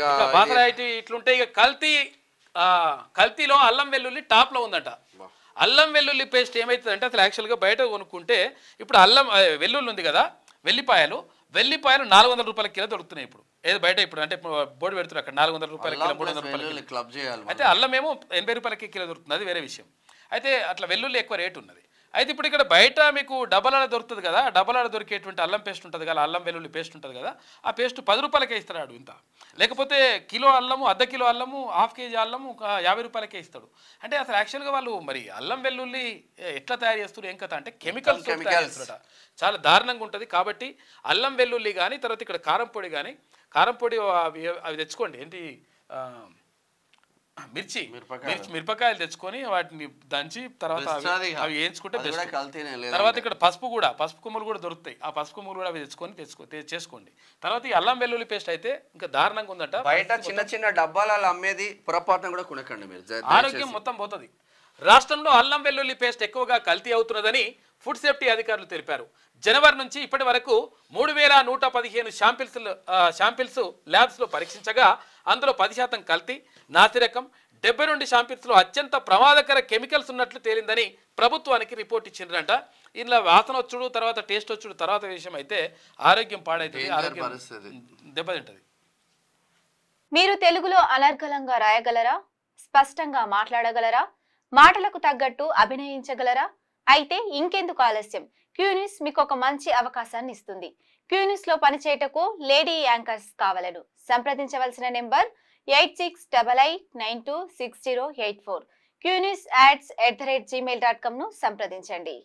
ఇక బాసరాయిటీ ఇట్లుంటే ఇక కల్తీలో అల్లం వెల్లుల్లి టాప్ లో ఉందట. అల్లం వెల్లుల్లి పేస్ట్ ఏమైతుందంటే అసలు యాక్చువల్గా బయట కొనుక్కుంటే ఇప్పుడు అల్లం వెల్లుల్లి ఉంది కదా, వెల్లిపాయలు 400 రూపాయల కిలో దొరుకుతున్నాయి ఇప్పుడు. ఏది బయట ఇప్పుడు అంటే బోర్డు పెడుతున్నారు అక్కడ 400 రూపాయల కిలో, 300 రూపాయల కిలో. అయితే అల్లం ఏమో 80 రూపాయలకి కిలో దొరుకుతుంది, అది వేరే విషయం. అయితే అట్లా వెల్లుల్లి ఎక్కువ రేటు ఉన్నది. అయితే ఇప్పుడు ఇక్కడ బయట మీకు డబ్బలాడ దొరుకుతుంది కదా, డబ్బలాడ దొరికేటువంటి అల్లం పేస్ట్ ఉంటుంది కదా, అల్లం వెల్లుల్లి పేస్ట్ ఉంటుంది కదా, ఆ పేస్ట్ 10 రూపాయలకే ఇస్తాడు ఇంత. లేకపోతే కిలో అల్లము, అర్ధ కిలో అల్లము, హాఫ్ కేజీ అల్లము 50 రూపాయలకే ఇస్తాడు. అంటే అసలు యాక్చువల్గా వాళ్ళు మరి అల్లం వెల్లుల్లి ఎట్లా తయారు చేస్తారు ఏం కథ అంటే కెమికల్స్ తయారు చేస్తారట, చాలా దారుణంగా ఉంటుంది. కాబట్టి అల్లం వెల్లుల్లి కానీ తర్వాత ఇక్కడ కారం పొడి కానీ, కారం పొడి అవి తెచ్చుకోండి, ఏంటి మిరపకాయలు తెచ్చుకొని వాటిని దంచి తర్వాత అవి వేయించుకుంటే తర్వాత ఇక్కడ పసుపు కొమ్ములు కూడా దొరుకుతాయి, ఆ పసుపు కొమ్ములు కూడా అవి తెచ్చుకొని చేసుకోండి. తర్వాత ఈ అల్లం వెల్లుల్లి పేస్ట్ అయితే ఇంకా దారుణంగా ఉందట. బయట చిన్న చిన్న డబ్బాలలో అమ్మేది పొరపాటున కూడా కొనకండి మీరు, ఆరోగ్యం మొత్తం పోతుంది. రాష్ట్రంలో అల్లం వెల్లుల్లి పేస్ట్ ఎక్కువగా కల్తీ అవుతున్నదని ఫుడ్ సేఫ్టీ అధికారులు తెలిపారు. జనవరి నుంచి ఇప్పటి వరకు 3115 శాంపిల్స్ ల్యాబ్స్లో పరీక్షించగా అందులో 10% కల్తీ, నాసిరకం, 72 శాంపిల్స్లో అత్యంత ప్రమాదకర కెమికల్స్ ఉన్నట్లు తేలిందని ప్రభుత్వానికి రిపోర్ట్ ఇచ్చిండ్రంట. ఇలా వాసన వచ్చుడు తర్వాత టేస్ట్ వచ్చుడు తర్వాత విషయం అయితే ఆరోగ్యం పాడైతుంది, ఆరోగ్యం దెబ్బతింటది. మీరు తెలుగులో అనర్గళంగా రాయగలరా? స్పష్టంగా మాట్లాడగలరా? మాటలకు తగ్గట్టు అభినయించగలరా? అయితే ఇంకెందుకు ఆలస్యం, క్యూన్యూస్ మీకు ఒక మంచి అవకాశాన్ని ఇస్తుంది. క్యూన్యూస్ లో పనిచేయటకు లేడీ యాంకర్స్ కావాలను సంప్రదించవలసిన నెంబర్ 8688926084. QNewsAds@gmail.com ను సంప్రదించండి.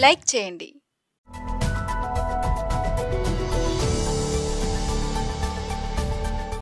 లైక్ చేయండి.